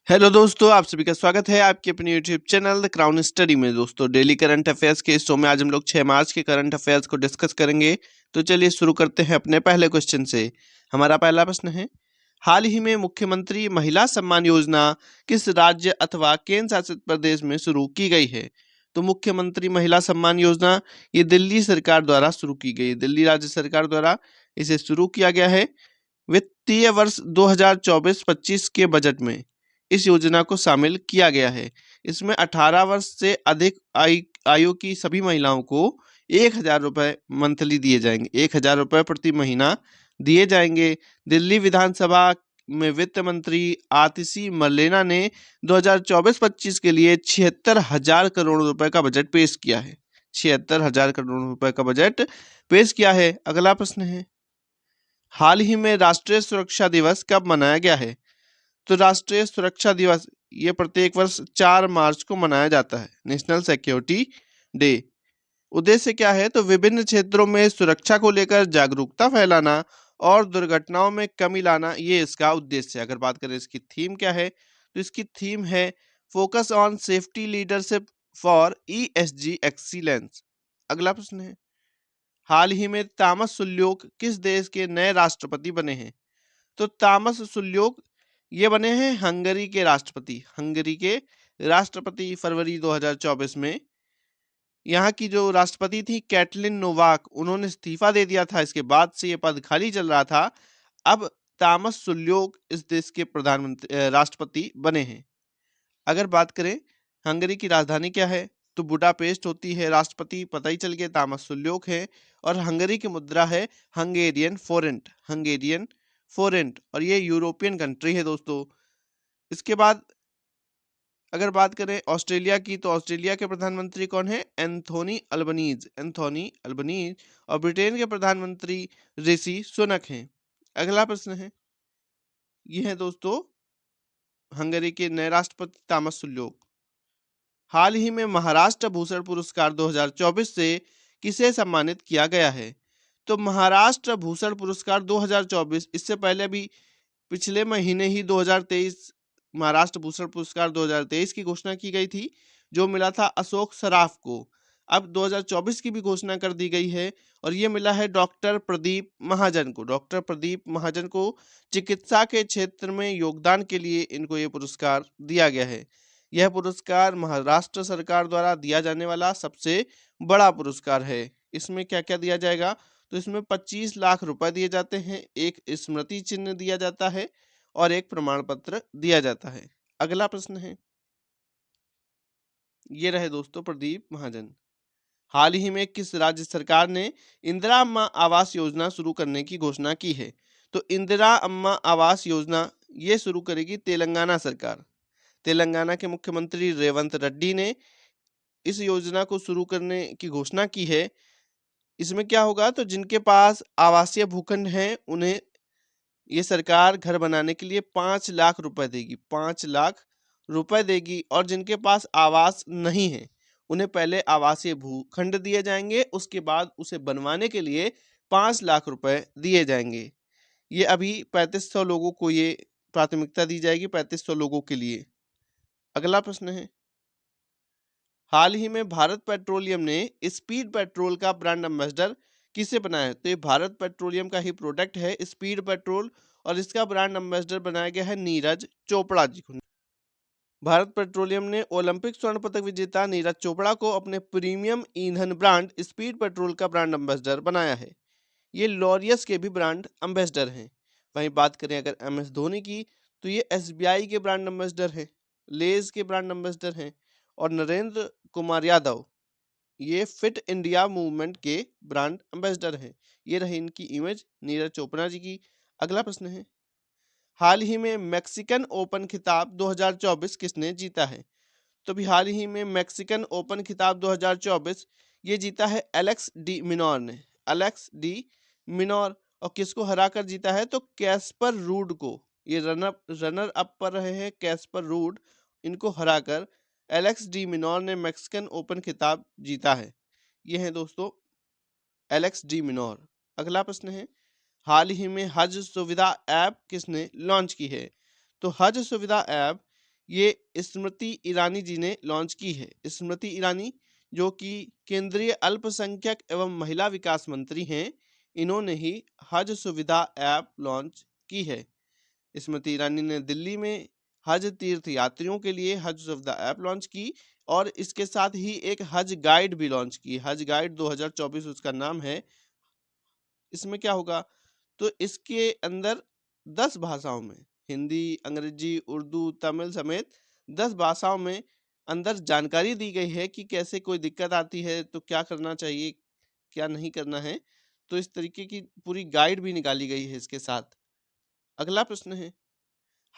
Hello दोस्तों, आप सभी का स्वागत है आपके अपने YouTube channel the crown study में। दोस्तों डेली करंट अफेयर्स के इस शो में आज हम लोग 6 मार्च के करंट अफेयर्स को डिस्कस करेंगे। तो चलिए शुरू करते हैं अपने पहले क्वेश्चन से। हमारा पहला प्रश्न है, हाल ही में मुख्यमंत्री महिला सम्मान योजना किस राज्य अथवा केंद्र शासित प्रदेश में शुरू की गई है? तो मुख्यमंत्री महिला सम्मान योजना ये दिल्ली सरकार द्वारा शुरू की गई, दिल्ली राज्य सरकार द्वारा इसे शुरू किया गया है। वित्तीय वर्ष 2024-25 के बजट में इस योजना को शामिल किया गया है। इसमें 18 वर्ष से अधिक आयु की सभी महिलाओं को 1,000 रुपये मंथली दिए जाएंगे, 1,000 रुपये प्रति महीना दिए जाएंगे। दिल्ली विधानसभा में वित्त मंत्री आतिशी मरलेना ने 2024-25 के लिए 76,000 करोड़ रुपए का बजट पेश किया है। 76,000 करोड़ रुपए का बजट पेश किया है। अगला प्रश्न है, हाल ही में राष्ट्रीय सुरक्षा दिवस कब मनाया गया है? तो राष्ट्रीय सुरक्षा दिवस ये प्रत्येक वर्ष 4 मार्च को मनाया जाता है, नेशनल सिक्योरिटी डे। उद्देश्य क्या है? तो विभिन्न क्षेत्रों में सुरक्षा को लेकर जागरूकता फैलाना और दुर्घटनाओं में कमी लाना, ये इसका उद्देश्य है। अगर बात करें इसकी थीम क्या है, तो इसकी थीम है focus on safety leadership for ESG excellence. अगला प्रश्न है, हाल ही में तामस सुल्योक किस देश के नए राष्ट्रपति बने हैं? तो तामस सुल्योक ये बने हैं हंगरी के राष्ट्रपति। हंगरी के राष्ट्रपति फरवरी 2024 में। यहाँ की जो राष्ट्रपति थी कैटलिन नोवाक, उन्होंने इस्तीफा दे दिया था। इसके बाद से ये पद खाली चल रहा था। अब तामस सुल्योक इस देश के प्रधानमंत्री राष्ट्रपति बने हैं। अगर बात करें हंगरी की राजधानी क्या है, तो बुडापेस्ट होती है। राष्ट्रपति पता ही चल गया तामस सुल्योक है। और हंगरी की मुद्रा है हंगेरियन फोरेंट, हंगेरियन फोरेंट, और ये यूरोपियन कंट्री है दोस्तों। इसके बाद अगर बात करें ऑस्ट्रेलिया की, तो ऑस्ट्रेलिया के प्रधानमंत्री कौन है? Anthony Albanese, Anthony Albanese. और ब्रिटेन के प्रधानमंत्री ऋषि सुनक हैं। अगला प्रश्न है, ये है दोस्तों हंगरी के नए राष्ट्रपति तामस सुल्योक। हाल ही में महाराष्ट्र भूषण पुरस्कार 2024 से किसे सम्मानित किया गया है? तो महाराष्ट्र भूषण पुरस्कार 2024, इससे पहले भी पिछले महीने ही 2023 महाराष्ट्र भूषण पुरस्कार 2023 की घोषणा की गई थी, जो मिला था अशोक सराफ को। अब 2024 की भी घोषणा कर दी गई है और ये मिला है डॉक्टर प्रदीप महाजन को। डॉक्टर प्रदीप महाजन को चिकित्सा के क्षेत्र में योगदान के लिए इनको ये पुरस्कार दिया गया है। यह पुरस्कार महाराष्ट्र सरकार द्वारा दिया जाने वाला सबसे बड़ा पुरस्कार है। इसमें क्या क्या दिया जाएगा? तो इसमें 25 लाख रुपए दिए जाते हैं, एक स्मृति चिन्ह दिया जाता है और एक प्रमाण पत्र दिया जाता है। अगला प्रश्न है, ये रहे दोस्तों प्रदीप महाजन। हाल ही में किस राज्य सरकार ने इंदिरा अम्मा आवास योजना शुरू करने की घोषणा की है? तो इंदिरा अम्मा आवास योजना ये शुरू करेगी तेलंगाना सरकार। तेलंगाना के मुख्यमंत्री रेवंत रेड्डी ने इस योजना को शुरू करने की घोषणा की है। इसमें क्या होगा? तो जिनके पास आवासीय भूखंड हैं उन्हें ये सरकार घर बनाने के लिए 5 लाख रुपए देगी, 5 लाख रुपए देगी। और जिनके पास आवास नहीं है उन्हें पहले आवासीय भूखंड दिए जाएंगे, उसके बाद उसे बनवाने के लिए 5 लाख रुपए दिए जाएंगे। ये अभी 3500 लोगों को ये प्राथमिकता दी जाएगी, 3500 लोगों के लिए। अगला प्रश्न है, हाल ही में भारत पेट्रोलियम ने स्पीड पेट्रोल का ब्रांड एम्बेसडर किसे बनाया है? तो ये भारत पेट्रोलियम का ही प्रोडक्ट है स्पीड पेट्रोल, और इसका ब्रांड एम्बेसडर बनाया गया है नीरज चोपड़ा जी को। भारत पेट्रोलियम ने ओलंपिक स्वर्ण पदक विजेता नीरज चोपड़ा को अपने प्रीमियम ईंधन ब्रांड स्पीड पेट्रोल का ब्रांड एम्बेसडर बनाया है। ये लॉरियस के भी ब्रांड एम्बेसडर हैं। वहीं बात करें अगर MS धोनी की, तो ये SBI के ब्रांड एम्बेसडर हैं, लेज के ब्रांड एम्बेसडर हैं। और नरेंद्र कुमार यादव ये फिट इंडिया मूवमेंट के ब्रांड एम्बेसडर हैं। ये रही इनकी इमेज नीरज चोपड़ा जी की। अगला प्रश्न है, हाल ही में मैक्सिकन ओपन खिताब 2024 किसने जीता है? तो भी हाल ही में मैक्सिकन ओपन खिताब 2024 ये जीता है एलेक्स डी मिनोर ने, एलेक्स डी मिनोर। और किसको हराकर जीता है? तो कैस्पर रूड को। ये रनर अप पर रहे हैं कैस्पर रूड, इनको हराकर एलेक्स डी मिनोर ने मैक्सिकन ओपन खिताब जीता है। ये है दोस्तों एलेक्स डी मिनोर। अगला प्रश्न है, हाल ही में हज सुविधा ऐप किसने लॉन्च की है? तो हज सुविधा ऐप ये स्मृति ईरानी जी ने लॉन्च की है। स्मृति ईरानी जो कि केंद्रीय अल्पसंख्यक एवं महिला विकास मंत्री हैं, इन्होंने ही हज सुविधा ऐप लॉन्च की है। स्मृति ईरानी ने दिल्ली में हज तीर्थ यात्रियों के लिए हज सुविधा ऐप लॉन्च की और इसके साथ ही एक हज गाइड भी लॉन्च की। हज गाइड 2024 उसका नाम है। इसमें क्या होगा, तो इसके अंदर 10 भाषाओं में, हिंदी, अंग्रेजी, उर्दू, तमिल समेत 10 भाषाओं में अंदर जानकारी दी गई है कि कैसे कोई दिक्कत आती है तो क्या करना चाहिए, क्या नहीं करना है। तो इस तरीके की पूरी गाइड भी निकाली गई है इसके साथ। अगला प्रश्न है,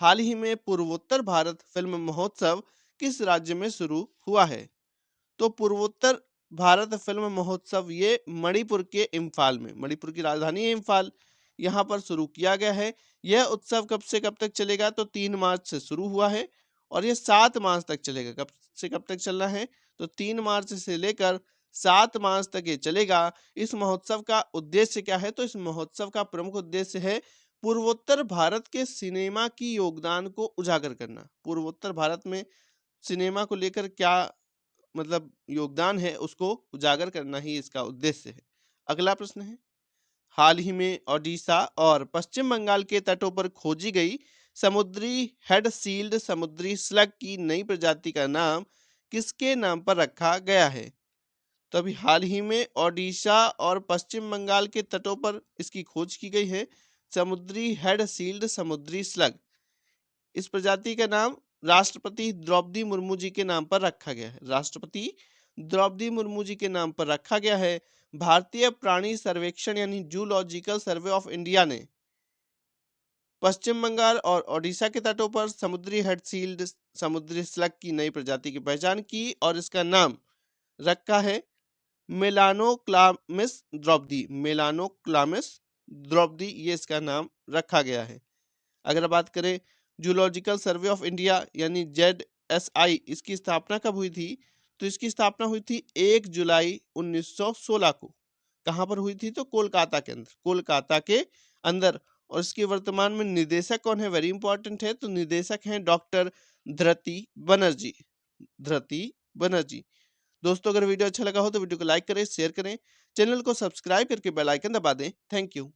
हाल ही में पूर्वोत्तर भारत फिल्म महोत्सव किस राज्य में शुरू हुआ है? तो पूर्वोत्तर भारत फिल्म महोत्सव ये मणिपुर के इम्फाल में, मणिपुर की राजधानी है इम्फाल, यहाँ पर शुरू किया गया है। यह उत्सव कब से कब तक चलेगा? तो 3 मार्च से शुरू हुआ है और ये 7 मार्च तक चलेगा। कब से कब तक चलना है? तो 3 मार्च से लेकर 7 मार्च तक ये चलेगा। इस महोत्सव का उद्देश्य क्या है? तो इस महोत्सव का प्रमुख उद्देश्य है पूर्वोत्तर भारत के सिनेमा की योगदान को उजागर करना। पूर्वोत्तर भारत में सिनेमा को लेकर क्या मतलब योगदान है, उसको उजागर करना ही इसका उद्देश्य है। अगला प्रश्न है, हाल ही में ओडिशा और पश्चिम बंगाल के तटों पर खोजी गई समुद्री हेड सील्ड समुद्री स्लग की नई प्रजाति का नाम किसके नाम पर रखा गया है? तो अभी हाल ही में ओडिशा और पश्चिम बंगाल के तटों पर इसकी खोज की गई है, समुद्री हेड सील्ड समुद्री स्लग। इस प्रजाति का नाम राष्ट्रपति द्रौपदी मुर्मू जी के नाम पर रखा गया है। राष्ट्रपति द्रौपदी मुर्मू जी के नाम पर रखा गया है। भारतीय प्राणी सर्वेक्षण यानी जूलॉजिकल सर्वे ऑफ इंडिया ने पश्चिम बंगाल और ओडिशा के तटों पर समुद्री हेड सील्ड समुद्री स्लग की नई प्रजाति की पहचान की और इसका नाम रखा है मेलानोक्लामिस द्रौपदी। मेलानोक्लामिस द्रौपदी, ये इसका नाम रखा गया है। अगर बात करें जूलॉजिकल सर्वे ऑफ इंडिया यानी ZSI, इसकी स्थापना कब हुई थी? तो इसकी स्थापना हुई थी 1 जुलाई 1916 को। कहाँ पर हुई थी? तो कोलकाता के अंदर, कोलकाता के अंदर। और इसके वर्तमान में निदेशक कौन है? वेरी इंपॉर्टेंट है, तो निदेशक हैं डॉक्टर धृति बनर्जी। धृति बनर्जी। दोस्तों अगर वीडियो अच्छा लगा हो तो वीडियो को लाइक करें, शेयर करें, चैनल को सब्सक्राइब करके बेल आइकन दबा दें। Thank you.